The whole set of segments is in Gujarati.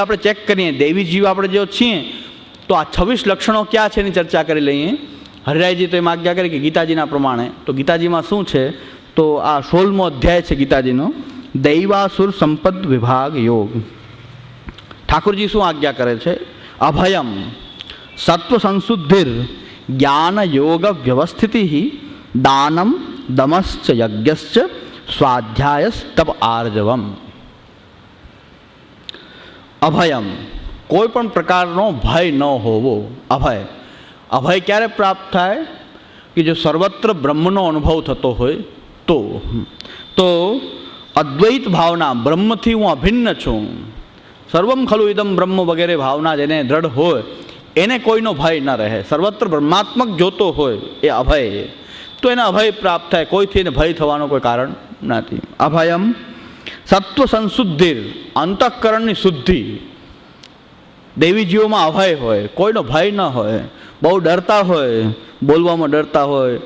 આપણે ચેક કરીએ દૈવી જીવ આપણે જો છીએ તો આ 26 લક્ષણો ક્યાં છે એની ચર્ચા કરી લઈએ. હરિરાયજી તો એમાં આજ્ઞા કરી કે ગીતાજીના પ્રમાણે તો ગીતાજીમાં શું છે તો આ 16મો અધ્યાય છે ગીતાજીનો, દૈવાસુર સંપદ વિભાગ યોગ. ઠાકોરજી શું આજ્ઞા કરે છે? અભયમ સત્વ સંશુદ્ધિર જ્ઞાન યોગ વ્યવસ્થિતિ દાનમ દમશ્ચ યજ્ઞશ્ચ સ્વાધ્યાયસ્તપ આર્જવમ. અભયમ કોઈ પણ પ્રકારનો ભય ન હોવો. અભય અભય ક્યારે પ્રાપ્ત થાય કે જો સર્વત્ર બ્રહ્મનો અનુભવ થતો હોય તો અદ્વૈત ભાવના, બ્રહ્મથી હું અભિન્ન છું, સર્વમ ખલુ ઇદમ બ્રહ્મ વગેરે ભાવના જેને દ્રઢ હોય એને કોઈનો ભય ન રહે. સર્વત્ર બ્રહ્માત્મક જોતો હોય એ અભય, તો એને અભય પ્રાપ્ત થાય, કોઈથી એને ભય થવાનું કોઈ કારણ નથી. અભયમ સત્વ સંશુદ્ધિર અંતઃકરણની શુદ્ધિ. દેવી જીવોમાં અભય હોય, કોઈનો ભય ન હોય, બહુ ડરતા હોય, બોલવામાં ડરતા હોય,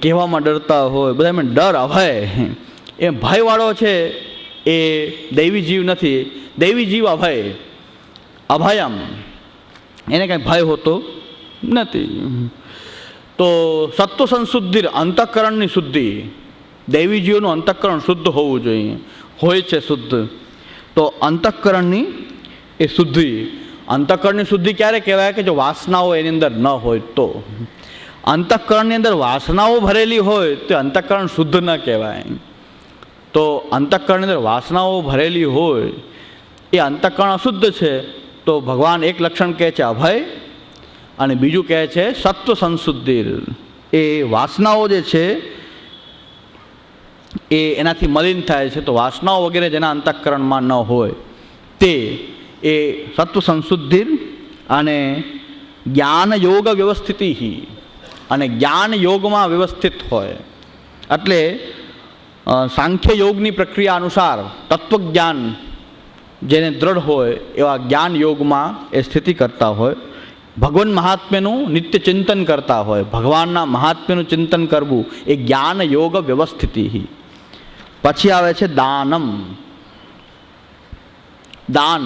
કહેવામાં ડરતા હોય, બધામાં ડર અભય. એ ભયવાળો છે એ દૈવી જીવ નથી. દૈવી જીવ અભય. અભયમ એને કાંઈ ભય હોતો નથી. તો સત્વ સંશુદ્ધિર અંતઃકરણની શુદ્ધિ. દૈવી જીવોનું અંતઃકરણ શુદ્ધ હોવું જોઈએ, હોય છે શુદ્ધ. તો અંતઃકરણની એ શુદ્ધિ. અંતઃકરણની શુદ્ધિ ક્યારે કહેવાય કે જો વાસનાઓ એની અંદર ન હોય તો. અંતઃકરણની અંદર વાસનાઓ ભરેલી હોય તો અંતઃકરણ શુદ્ધ ન કહેવાય. તો અંતઃકરણની અંદર વાસનાઓ ભરેલી હોય એ અંતઃકરણ અશુદ્ધ છે. તો ભગવાન એક લક્ષણ કહે છે અભય અને બીજું કહે છે સત્વ સંશુદ્ધિ. એ વાસનાઓ જે છે એ એનાથી મલિન થાય છે. તો વાસનાઓ વગેરે જેના અંતઃકરણમાં ન હોય તે એ સત્વ સંશુદ્ધિ અને જ્ઞાન યોગ વ્યવસ્થિતિ. અને જ્ઞાન યોગમાં વ્યવસ્થિત હોય એટલે સાંખ્ય યોગની પ્રક્રિયા અનુસાર તત્વજ્ઞાન જેને દ્રઢ હોય એવા જ્ઞાન યોગમાં એ સ્થિતિ કરતા હોય. ભગવાન મહાત્મ્યનું નિત્ય ચિંતન કરતા હોય. ભગવાનના મહાત્મ્યનું ચિંતન કરવું એ જ્ઞાન યોગ વ્યવસ્થિતિ. પછી આવે છે દાનમ. દાન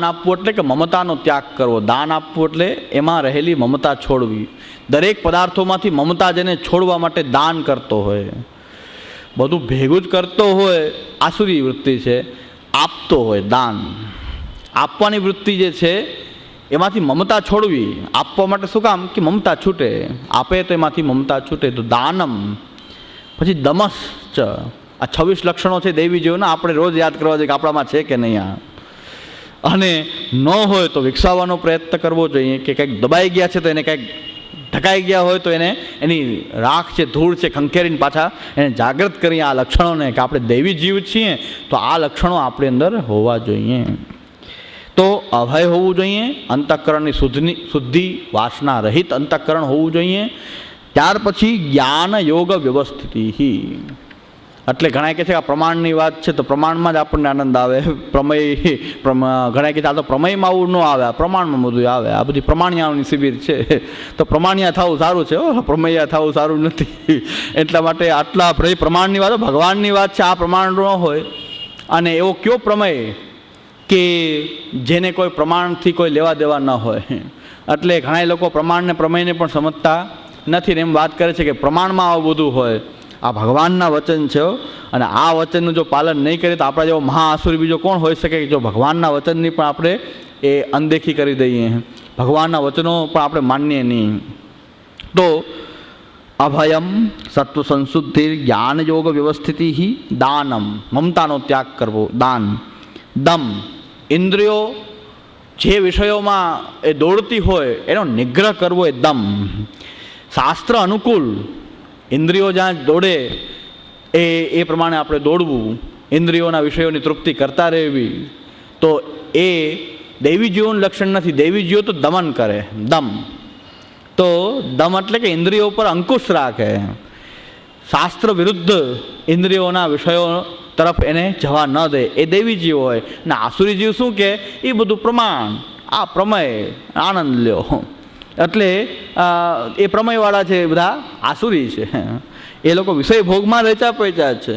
આપવું એટલે કે મમતાનો ત્યાગ કરવો. દાન આપવું એટલે એમાં રહેલી મમતા છોડવી. દરેક પદાર્થોમાંથી મમતા જેને છોડવા માટે દાન કરતો હોય, બધું ભેગું જ કરતો હોય, આસુરી વૃત્તિ છે. આપતો હોય દાન, આપવાની વૃત્તિ જે છે એમાંથી મમતા છોડવી. આપવા માટે શું કામ કે મમતા છૂટે, આપે તો એમાંથી મમતા છૂટે. તો દાનમ. પછી દમશ્ચ. આ 26 લક્ષણો છે દેવી જીવોના, આપણે રોજ યાદ કરવા જોઈએ કે આપણામાં છે કે નહીં આ. અને ન હોય તો વિકસાવવાનો પ્રયત્ન કરવો જોઈએ કે કંઈક દબાઈ ગયા છે તો એને કંઈક ઢકાઈ ગયા હોય તો એને એની રાખ છે, ધૂળ છે, ખંખેરીને પાછા એને જાગૃત કરી આ લક્ષણોને કે આપણે દૈવી જીવ છીએ તો આ લક્ષણો આપણી અંદર હોવા જોઈએ. તો અભય હોવું જોઈએ, અંતઃકરણની શુદ્ધિ, વાસના રહિત અંતઃકરણ હોવું જોઈએ. ત્યાર પછી જ્ઞાન યોગ વ્યવસ્થિતિ. એટલે ઘણા કહે છે કે આ પ્રમાણની વાત છે તો પ્રમાણમાં જ આપણને આનંદ આવે. ઘણા કહે છે આ તો પ્રમેયમાં આવું ન આવે, આ પ્રમાણમાં બધું આવે. આ બધી પ્રમાણિયાઓની શિબિર છે. તો પ્રમાણિયા થવું સારું છે, પ્રમેયા થવું સારું નથી. એટલા માટે આટલા પ્રમાણની વાત, ભગવાનની વાત છે, આ પ્રમાણ ન હોય. અને એવો કયો પ્રમેય કે જેને કોઈ પ્રમાણથી કોઈ લેવા દેવા ન હોય. એટલે ઘણા લોકો પ્રમાણને પ્રમેયને પણ સમજતા નથી ને એમ વાત કરે છે કે પ્રમાણમાં આવું બધું હોય. આ ભગવાનના વચન છે અને આ વચનનું જો પાલન નહીં કરીએ તો આપણા જેવો મહાઆસુરી બીજો કોણ હોઈ શકે કે જો ભગવાનના વચનની પણ આપણે એ અનદેખી કરી દઈએ, ભગવાનના વચનો પણ આપણે માનીએ નહીં. તો અભયમ સત્વ સંશુદ્ધિ જ્ઞાન યોગ વ્યવસ્થિતિ. દાનમ મમતાનો ત્યાગ કરવો, દાન. દમ ઇન્દ્રિયો જે વિષયોમાં એ દોડતી હોય એનો નિગ્રહ કરવો એ દમ. શાસ્ત્ર અનુકૂળ ઇન્દ્રિયો જ્યાં દોડે એ પ્રમાણે આપણે દોડવું, ઇન્દ્રિયોના વિષયોની તૃપ્તિ કરતા રહેવી. તો એ દૈવી જીવોનું લક્ષણ નથી. દૈવી જીવો તો દમન કરે, દમ. તો દમ એટલે કે ઇન્દ્રિયો પર અંકુશ રાખે, શાસ્ત્ર વિરુદ્ધ ઇન્દ્રિયોના વિષયો તરફ એને જવા ન દે, એ દૈવી જીવ હોય. ને આસુરી જીવ શું કે એ બધું પ્રમાણ, આ પ્રમેય, આનંદ લ્યો. એટલે એ પ્રમેયવાળા છે એ બધા આસુરી છે. એ લોકો વિષય ભોગમાં રચા પચ્યા છે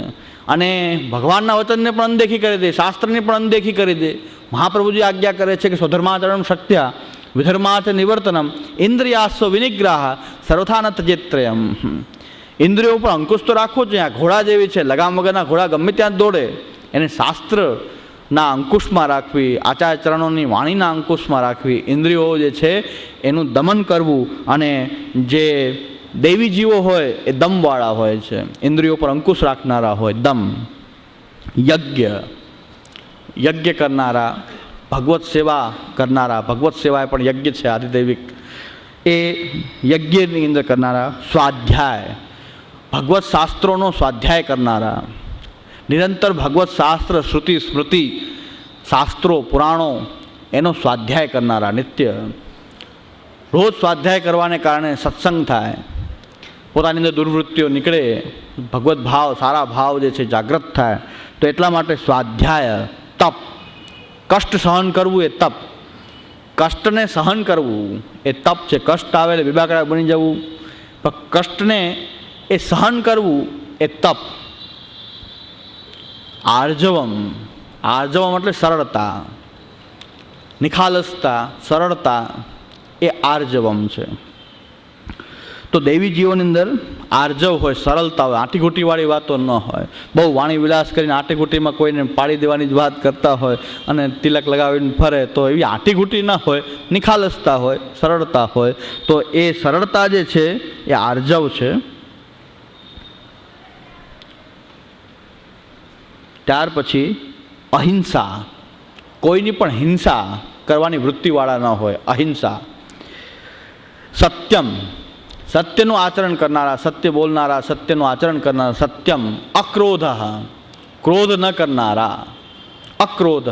અને ભગવાનના વચનને પણ અનદેખી કરી દે, શાસ્ત્રની પણ અનદેખી કરી દે. મહાપ્રભુજી આજ્ઞા કરે છે કે સ્વધર્માચરણ શક્ત્યા વિધર્માચ નિવર્તનમ ઇન્દ્રિયાસ્વ વિનિગ્રહ સર્વથા ન તજેત્રયમ. ઇન્દ્રિયો ઉપર અંકુશ તો રાખવો જોઈએ. આ ઘોડા જેવી છે, લગામ વગરના ઘોડા ગમે ત્યાં દોડે. એને શાસ્ત્રના અંકુશમાં રાખવી, આચાર્યચરણોની વાણીના અંકુશમાં રાખવી, ઇન્દ્રિયો જે છે એનું દમન કરવું. અને જે દૈવી જીવો હોય એ દમવાળા હોય છે, ઇન્દ્રિયો પર અંકુશ રાખનારા હોય. દમ. યજ્ઞ કરનારા, ભગવત સેવા કરનારા. ભગવત સેવા એ પણ યજ્ઞ છે આધિદૈવિક. એ યજ્ઞની અંદર કરનારા. સ્વાધ્યાય, ભગવત શાસ્ત્રોનો સ્વાધ્યાય કરનારા. નિરંતર ભગવત શાસ્ત્ર, શ્રુતિ, સ્મૃતિ, શાસ્ત્રો, પુરાણો એનો સ્વાધ્યાય કરનારા. નિત્ય રોજ સ્વાધ્યાય કરવાને કારણે સત્સંગ થાય, પોતાની અંદર દુર્વૃત્તિઓ નીકળે, ભગવત ભાવ, સારા ભાવ જે છે જાગૃત થાય. તો એટલા માટે સ્વાધ્યાય. તપ, કષ્ટ સહન કરવું એ તપ. કષ્ટને સહન કરવું એ તપ છે. કષ્ટ આવે એટલે વિભાગડા બની જવું, પણ કષ્ટને એ સહન કરવું એ તપ. આર્જવમ, આર્જવમ એટલે સરળતા, નિખાલસતા, સરળતા, એ આર્જવમ છે. તો દૈવી જીવોની અંદર આર્જવ હોય, સરળતા હોય, આંટીઘૂંટીવાળી વાતો ન હોય. બહુ વાણી વિલાસ કરીને આંટીઘૂંટીમાં કોઈને પાડી દેવાની જ વાત કરતા હોય અને તિલક લગાવીને ફરે, તો એવી આંટીઘૂંટી ના હોય, નિખાલસતા હોય, સરળતા હોય. તો એ સરળતા જે છે એ આર્જવ છે. ત્યાર પછી અહિંસા, કોઈની પણ હિંસા કરવાની વૃત્તિવાળા ન હોય. અહિંસા. સત્યમ, સત્યનું આચરણ કરનારા, સત્ય બોલનારા, સત્યનું આચરણ કરનારા. સત્યમ. અક્રોધ, ક્રોધ ન કરનારા. અક્રોધ.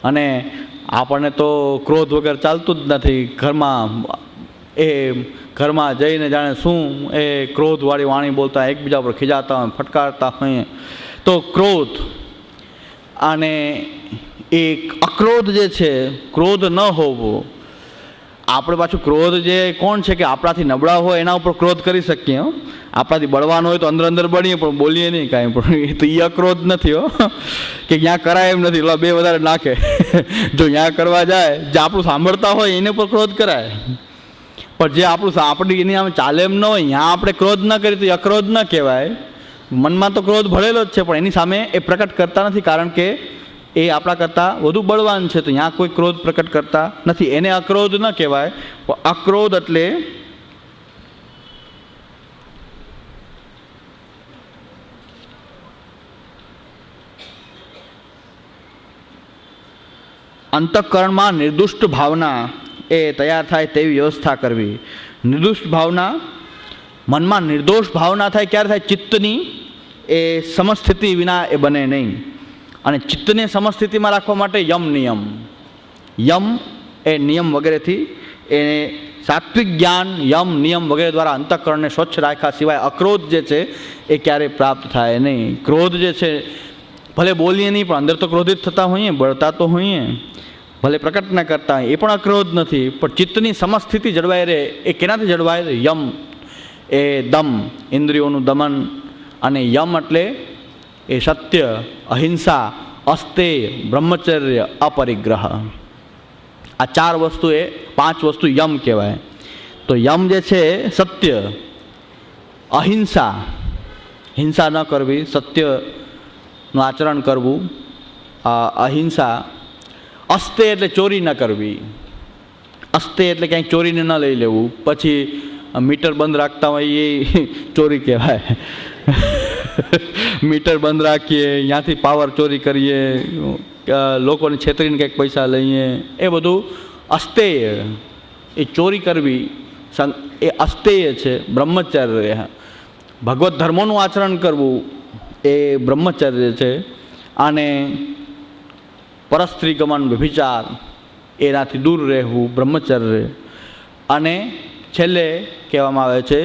અને આપણને તો ક્રોધ વગર ચાલતું જ નથી. ઘરમાં જઈને જાણે શું એ ક્રોધવાળી વાણી બોલતા, એકબીજા પર ખીજાતા હોય, ફટકારતા હોય. તો ક્રોધ અને એક અક્રોધ જે છે, ક્રોધ ન હોવો. આપણે પાછું ક્રોધ જે કોણ છે કે આપણાથી નબળા હોય એના ઉપર ક્રોધ કરી શકીએ. આપણાથી બળવાનો હોય તો અંદર અંદર બળીએ પણ બોલીએ નહીં કાંઈ. પણ એ તો એ અક્રોધ નથી હો, કે ત્યાં કરાય એમ નથી, બે વધારે નાખે. જો ત્યાં કરવા જાય, જે આપણું સાંભળતા હોય એને પર ક્રોધ કરાય. પણ જે આપણી એની આમ ચાલે એમ ન હોય, ત્યાં આપણે ક્રોધ ન કરીએ તો એ અક્રોધ ન કહેવાય. મનમાં તો ક્રોધ ભળેલો જ છે પણ એની સામે એ પ્રકટ કરતા નથી, કારણ કે એ આપણા કરતાં વધુ બળવાન છે. તો ત્યાં કોઈ ક્રોધ પ્રકટ કરતા નથી, એને અક્રોધ ન કહેવાય. અક્રોધ એટલે અંતઃકરણમાં નિર્દુષ્ટ ભાવના એ તૈયાર થાય તેવી વ્યવસ્થા કરવી. નિર્દુષ્ટ ભાવના, મનમાં નિર્દોષ ભાવના થાય ક્યારે થાય? ચિત્તની એ સમસ્થિતિ વિના એ બને નહીં. અને ચિત્તને સમસ્થિતિમાં રાખવા માટે યમ નિયમ, યમ એ નિયમ વગેરેથી, એ સાત્વિક જ્ઞાન, યમ નિયમ વગેરે દ્વારા અંતઃકરણને સ્વચ્છ રાખ્યા સિવાય અક્રોધ જે છે એ ક્યારેય પ્રાપ્ત થાય નહીં. ક્રોધ જે છે ભલે બોલીએ નહીં પણ અંદર તો ક્રોધિત થતા હોઈએ, બળતા તો હોઈએ, ભલે પ્રકટ ન કરતા હોય, એ પણ અક્રોધ નથી. પણ ચિત્તની સમસ્થિતિ જળવાઈ રહે એ કેનાથી જળવાય? યમ એ દમ, ઇન્દ્રિયોનું દમન. અને યમ એટલે એ સત્ય, અહિંસા, અસ્તેય, બ્રહ્મચર્ય, અપરિગ્રહ. આ 4 વસ્તુ, એ 5 વસ્તુ યમ કહેવાય. તો યમ જે છે સત્ય, અહિંસા, હિંસા ન કરવી, સત્યનું આચરણ કરવું, અહિંસા. અસ્તેય એટલે ચોરી ન કરવી. અસ્તેય એટલે ક્યાંય ચોરીને ન લઈ લેવું. પછી મીટર બંધ રાખતા હોય એ ચોરી કહેવાય. મીટર બંધ રાખીએ, ત્યાંથી પાવર ચોરી કરીએ, લોકોને છેતરીને કંઈક પૈસા લઈએ, એ બધું અસ્તેય. એ ચોરી કરવી એ અસ્તેય છે. બ્રહ્મચર્ય, ભગવત ધર્મોનું આચરણ કરવું એ બ્રહ્મચર્ય છે. અને પરસ્ત્રી ગમન, વ્યભિચાર એનાથી દૂર રહેવું બ્રહ્મચર્ય. અને છેલ્લે કહેવામાં આવે છે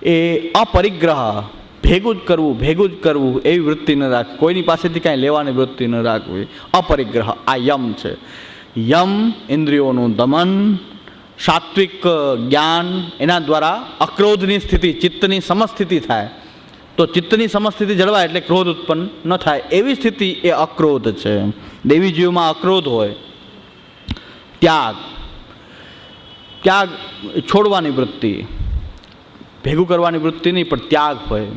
એ અપરિગ્રહ, ભેગું જ કરવું એવી વૃત્તિ ન રાખવી, કોઈની પાસેથી કાંઈ લેવાની વૃત્તિ ન રાખવી. અપરિગ્રહ આ યમ છે. યમ ઇન્દ્રિયોનું દમન, સાત્વિક જ્ઞાન, એના દ્વારા અક્રોધની સ્થિતિ, ચિત્તની સમસ્થિતિ થાય. તો ચિત્તની સમસ્થિતિ જળવાય એટલે ક્રોધ ઉત્પન્ન ન થાય, એવી સ્થિતિ એ અક્રોધ છે. દેવી જીવમાં અક્રોધ હોય, ત્યાગ, ત્યાગ છોડવાની વૃત્તિ, ભેગું કરવાની વૃત્તિ નહીં પણ ત્યાગ હોય.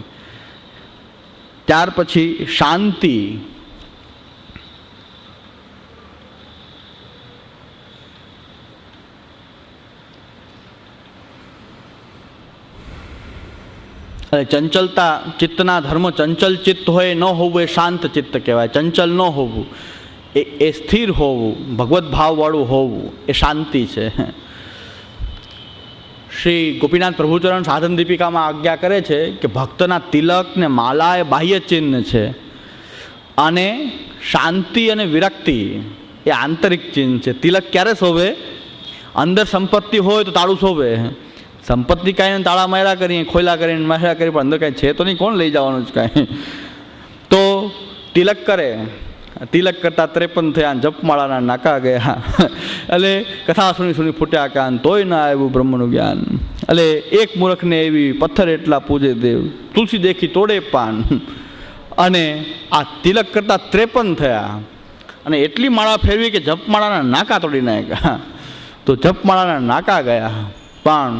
ત્યાર પછી શાંતિ, ચંચલતા, ચિત્તના ધર્મ ચંચલ ચિત્ત હોય ન હોવું એ શાંત ચિત્ત કહેવાય. ચંચલ ન હોવું એ સ્થિર હોવું, ભગવત ભાવવાળું હોવું એ શાંતિ છે. શ્રી ગોપીનાથ પ્રભુચરણ સાધન દીપિકામાં આજ્ઞા કરે છે કે ભક્તના તિલક ને માલા એ બાહ્ય ચિહ્ન છે અને શાંતિ અને વિરક્તિ એ આંતરિક ચિહ્ન છે. તિલક ક્યારે શોભે? અંદર સંપત્તિ હોય તો તાળું શોભે. સંપત્તિ કાંઈ તાળા માર્યા કરીએ, ખોયલા કરીને માર્યા કરીએ, પણ અંદર કાંઈ છે તો નહીં, કોણ લઈ જવાનું છે કાંઈ? તો તિલક કરે, તિલક કરતાં 53 થયા, જપમાળાના નાકા ગયા, એટલે કથા સુણી ફૂટ્યા કાન, તોય ના આવ્યું બ્રહ્મનું જ્ઞાન. એટલે એક મૂર્ખને એવી પથ્થર એટલા પૂજે દેવ, તુલસી દેખી તોડે પાન. અને આ તિલક કરતાં 53 થયા અને એટલી માળા ફેરવી કે જપમાળાના નાકા તોડી નાખ્યા. તો જપમાળાના નાકા ગયા પણ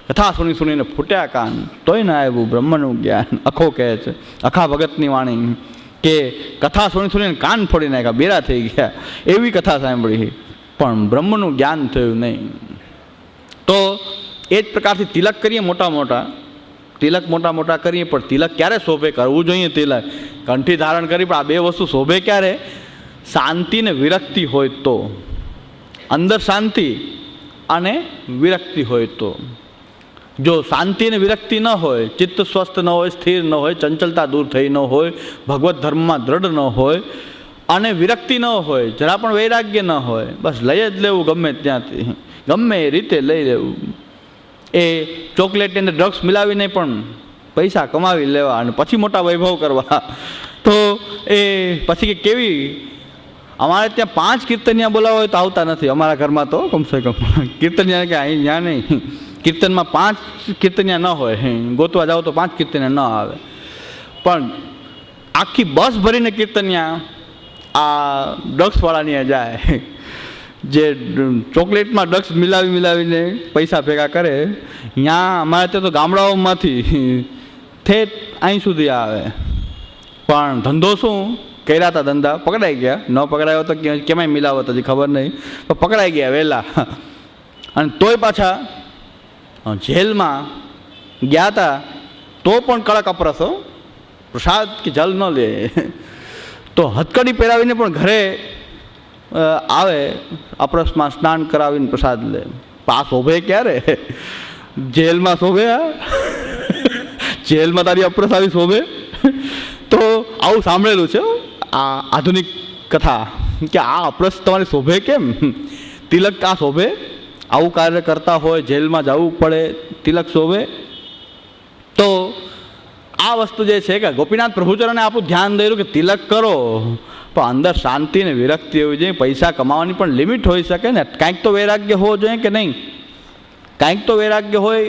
કથા સુણીને ફૂટ્યા કાન, તોય ના આવ્યું બ્રહ્મનું જ્ઞાન. અખો કહે છે, અખા ભગતની વાણી કે કથા સુણીને કાન ફોડી નાખ્યા, બેરા થઈ ગયા, એવી કથા સાંભળી પણ બ્રહ્મનું જ્ઞાન થયું નહીં. તો એ જ પ્રકારથી તિલક કરીએ, તિલક મોટા કરીએ, પણ તિલક ક્યારે શોભે? કરવું જોઈએ તિલક, કંઠી ધારણ કરી, પણ આ બે વસ્તુ શોભે ક્યારે? શાંતિ ને વિરક્તિ હોય તો. અંદર શાંતિ અને વિરક્તિ હોય તો. જો શાંતિ અને વિરક્તિ ન હોય, ચિત્ત સ્વસ્થ ન હોય, સ્થિર ન હોય, ચંચલતા દૂર થઈ ન હોય, ભગવત ધર્મમાં દ્રઢ ન હોય અને વિરક્તિ ન હોય, જરા પણ વૈરાગ્ય ન હોય, બસ લઈ જ લેવું ગમે ત્યાંથી, ગમે એ રીતે લઈ લેવું. એ ચોકલેટની અંદર ડ્રગ્સ મિલાવીને પણ પૈસા કમાવી લેવા અને પછી મોટા વૈભવ કરવા. તો એ પછી કે કેવી, અમારે ત્યાં 5 કીર્તનિયા બોલાવો હોય તો આવતા નથી અમારા ઘરમાં, તો કમસે કમ કીર્તનિયા કે અહીં ત્યાં નહીં, કીર્તનમાં 5 કીર્તનિયા ન હોય, ગોતવા જાઓ તો 5 કીર્તનિયા ન આવે. પણ આખી બસ ભરીને કીર્તનિયા આ ડ્રગ્સવાળાની જાય, જે ચોકલેટમાં ડ્રગ્સ મિલાવીને પૈસા ભેગા કરે. ત્યાં અમારે ત્યાં તો ગામડાઓમાંથી ઠેઠ અહીં સુધી આવે. પણ ધંધો શું કર્યા હતા, ધંધા પકડાઈ ગયા. ન પકડાયો તો કેમાંય મિલાવત હજી ખબર નહીં, પણ પકડાઈ ગયા વહેલા. અને તોય પાછા જેલમાં ગયા હતા તો પણ કડક અપરસો, પ્રસાદ કે જલ ન લે, તો હથકડી પહેરાવીને પણ ઘરે આવે, અપરસમાં સ્નાન કરાવીને પ્રસાદ લે. આ શોભે ક્યારે? જેલમાં શોભે? જેલમાં તારી અપરસ આવી શોભે? તો આવું સાંભળેલું છે આ આધુનિક કથા કે આ અપરસ તમારી શોભે કેમ? તિલક આ શોભે? આવું કાર્ય કરતા હોય, જેલમાં જવું પડે, તિલક શોભે? તો આ વસ્તુ જે છે કે ગોપીનાથ પ્રભુચરણે આપણું ધ્યાન દઈશું કે તિલક કરો પણ અંદર શાંતિ ને વિરક્તિ હોવી જોઈએ. પૈસા કમાવાની પણ લિમિટ હોઈ શકે ને, કાંઈક તો વૈરાગ્ય હોવો જોઈએ કે નહીં? કાંઈક તો વૈરાગ્ય હોય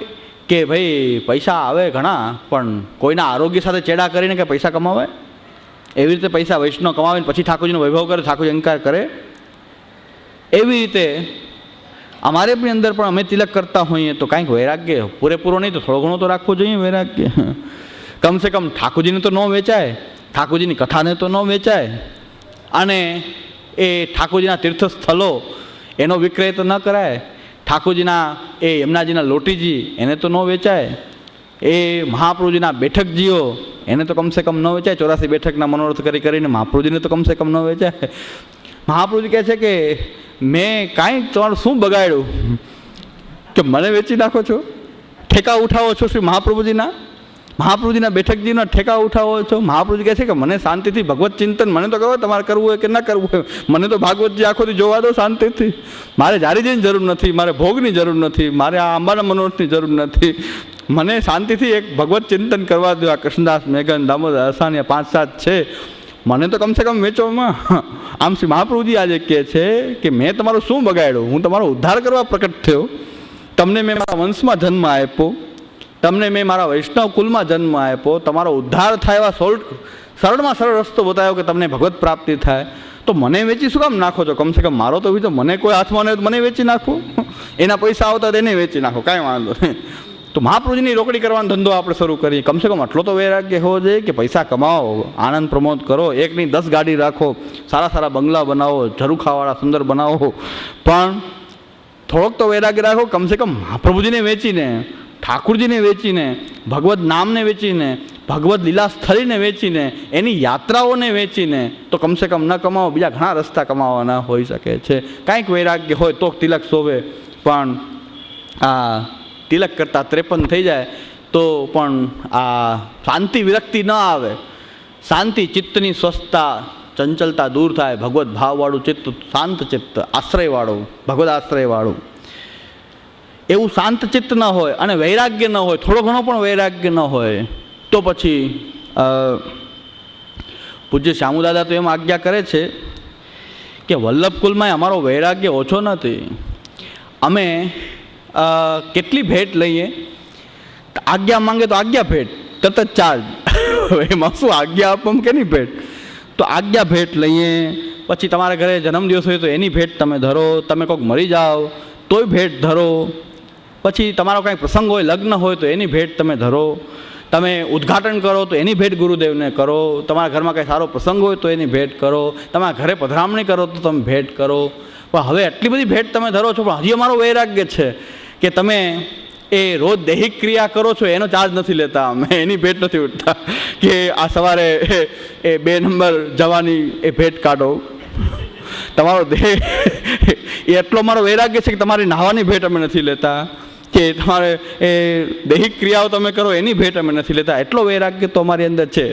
કે ભાઈ પૈસા આવે ઘણા પણ કોઈના આરોગ્ય સાથે ચેડા કરીને કે પૈસા કમાવે? એવી રીતે પૈસા વૈષ્ણવ કમાવીને પછી ઠાકોરજીનો વૈભવ કરે, ઠાકોરજી અહંકાર કરે? એવી રીતે અમારે પણ અંદર પણ અમે તિલક કરતા હોઈએ તો કાંઈક વૈરાગ્ય પૂરેપૂરો નહીં તો થોડો ઘણો તો રાખવો જોઈએ વૈરાગ્ય. કમસે કમ ઠાકોરજીને તો ન વેચાય, ઠાકોરજીની કથાને તો ન વેચાય, અને એ ઠાકોરજીના તીર્થસ્થળો એનો વિક્રય તો ન કરાય, ઠાકોરજીના એ યમુનાજીના લોટીજી એને તો ન વેચાય, એ મહાપ્રભુજીના બેઠકજીઓ એને તો કમસે કમ ન વેચાય. 84 બેઠકના મનોરથ કરીને મહાપ્રભુજીને તો કમસે કમ ન વેચાય. મહાપ્રભુજી કહે છે કે મેં કાંઈ તમારું શું બગાડ્યું કે મને વેચી નાખો છો, ઠેકા ઉઠાવો છો શ્રી મહાપ્રભુજીના બેઠકજીના ઠેકા ઉઠાવો છો. મહાપ્રભુજી કહે છે કે મને શાંતિથી ભગવત ચિંતન મને તો કહો તમારે કરવું હોય કે ના કરવું હોય, મને તો ભાગવતજી આખોથી જોવા દો શાંતિથી. મારે જારીજીની જરૂર નથી, મારે ભોગની જરૂર નથી, મારે આ અંબાના મનોરથની જરૂર નથી. મને શાંતિથી એક ભગવત ચિંતન કરવા દો. આ કૃષ્ણદાસ, મેઘન, દામોદર, અસાનિયા 5-7 છે, મને તો કમસે કમ વેચોમાં. આમ શ્રી મહાપ્રભુજી આજે કહે છે કે મેં તમારું શું બગાડ્યું? હું તમારો ઉદ્ધાર કરવા પ્રકટ થયો. તમને મેં મારા વંશમાં જન્મ આપ્યો, તમને મેં મારા વૈષ્ણવ કુલમાં જન્મ આપ્યો. તમારો ઉદ્ધાર થાય એવા સરળમાં સરળ રસ્તો બતાવ્યો કે તમને ભગવત પ્રાપ્તિ થાય, તો મને વેચી શું કામ નાખો છો? કમસે કમ મારો તો વિચાર, મને કોઈ હાથમાં નહીં તો મને વેચી નાખો, એના પૈસા આવતા તો એને વેચી નાખો, કાંઈ વાંધો નહીં. તો મહાપ્રભુજીની રોકડી કરવાનો ધંધો આપણે શરૂ કરીએ. કમસે કમ આટલો તો વૈરાગ્ય હોવો જોઈએ કે પૈસા કમાવો, આનંદ પ્રમોદ કરો, એકની 10 ગાડી રાખો, સારા સારા બંગલા બનાવો, ઝરૂખાવાળા સુંદર બનાવો, પણ થોડોક તો વૈરાગ્ય રાખો. કમસે કમ મહાપ્રભુજીને વેચીને, ઠાકુરજીને વેચીને, ભગવદ્ નામને વેચીને, ભગવદ્ લીલા સ્થળીને વેચીને, એની યાત્રાઓને વેચીને તો કમસે કમ ન કમાવો, બીજા ઘણા રસ્તા કમાવાના હોઈ શકે છે. કાંઈક વૈરાગ્ય હોય તો તિલક શોભે, પણ આ તિલક કરતાં 53 થઈ જાય તો પણ આ શાંતિ વિરક્તિ ન આવે. શાંતિ ચિત્તની સ્વસ્થતા, ચંચલતા દૂર થાય. ભગવદ્ ભાવવાળું ચિત્ત, શાંત ચિત્ત, આશ્રયવાળું, ભગવદ આશ્રયવાળું, એવું શાંત ચિત્ત ન હોય અને વૈરાગ્ય ન હોય, થોડો ઘણો પણ વૈરાગ્ય ન હોય, તો પછી પૂજ્ય શ્યામુદાદા તો એમ આજ્ઞા કરે છે કે વલ્લભકુલમાં અમારો વૈરાગ્ય ઓછો નથી. અમે કેટલી ભેટ લઈએ, આજ્ઞા માંગે તો આજ્ઞા ભેટ, તરત જ ચાર્જ. એમાં શું આજ્ઞા આપવામાં કેની ભેટ? તો આજ્ઞા ભેટ લઈએ. પછી તમારા ઘરે જન્મદિવસ હોય તો એની ભેટ તમે ધરો, તમે કોઈક મરી જાઓ તોય ભેટ ધરો, પછી તમારો કાંઈ પ્રસંગ હોય, લગ્ન હોય તો એની ભેટ તમે ધરો, તમે ઉદ્ઘાટન કરો તો એની ભેટ ગુરુદેવને કરો, તમારા ઘરમાં કંઈ સારો પ્રસંગ હોય તો એની ભેટ કરો, તમારા ઘરે પધરામણી કરો તો તમે ભેટ કરો. પણ હવે આટલી બધી ભેટ તમે ધરો છો, પણ હજી અમારો વૈરાગ્ય છે કે તમે એ રોજ દૈહિક ક્રિયા કરો છો એનો ચાર્જ નથી લેતા, અમે એની ભેટ નથી ઉઠતા કે આ સવારે એ 2 નંબર જવાની એ ભેટ કાઢો. તમારો દેહ એ એટલો મારો વૈરાગ્ય છે કે તમારી નાહવાની ભેટ અમે નથી લેતા, કે તમારે એ દૈહિક ક્રિયાઓ તમે કરો એની ભેટ અમે નથી લેતા. એટલો વૈરાગ્ય તો અમારી અંદર છે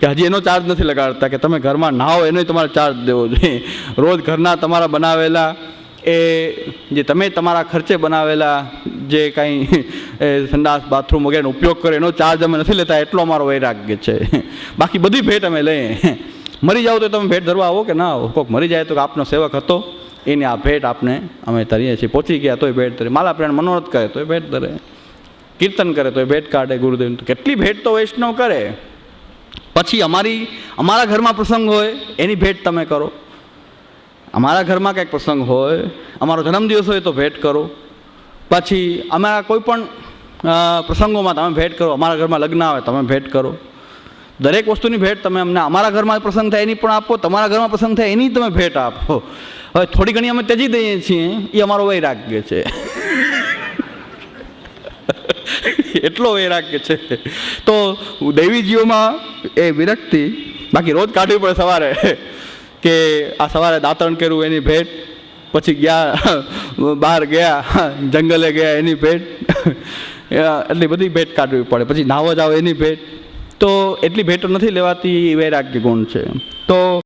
કે હજી એનો ચાર્જ નથી લગાડતા કે તમે ઘરમાં નાહો એનો તમારે ચાર્જ દેવો જોઈએ. રોજ ઘરના તમારા બનાવેલા એ જે તમે તમારા ખર્ચે બનાવેલા જે કાંઈ સંડાસ બાથરૂમ વગેરેનો ઉપયોગ કરે એનો ચાર્જ અમે નથી લેતા, એટલો અમારો વૈરાગ્ય છે. બાકી બધી ભેટ અમે લઈએ. મરી જાઓ તો તમે ભેટ ધરવા આવો કે ના આવો? કોઈક મરી જાય તો આપનો સેવક હતો એની આ ભેટ આપને અમે ધરીએ છીએ. પહોંચી ગયા તોય ભેટ ધરે, માલા પ્રાણ મનોરથ કરે તોય ભેટ ધરે, કીર્તન કરે તોય ભેટ કાઢે ગુરુદેવ. તો કેટલી ભેટ તો વૈષ્ણવ કરે. પછી અમારા ઘરમાં પ્રસંગ હોય એની ભેટ તમે કરો. અમારા ઘરમાં કંઈક પ્રસંગ હોય, અમારો જન્મદિવસ હોય તો ભેટ કરો. પછી અમારા કોઈ પણ પ્રસંગોમાં તમે ભેટ કરો. અમારા ઘરમાં લગ્ન આવે તમે ભેટ કરો. દરેક વસ્તુની ભેટ તમે અમને, અમારા ઘરમાં પ્રસંગ થાય એની પણ આપો, તમારા ઘરમાં પ્રસંગ થાય એની તમે ભેટ આપો. હવે થોડી ઘણી અમે ત્યજી દઈએ છીએ, એ અમારો વૈરાગ્ય છે. એટલો વૈરાગ્ય છે. તો દૈવીજીઓમાં એ વિરક્તિ બાકી રોજ કાઢવી પડે સવારે કે આ સવારે દાંતણ કર્યું એની ભેટ, પછી ગયા બહાર ગયા જંગલે ગયા એની ભેટ, એટલી બધી ભેટ કાઢવી પડે. પછી નાહવા જાવ એની ભેટ. તો એટલી ભેટો નથી લેવાતી, વૈરાગ્ય ગુણ છે. તો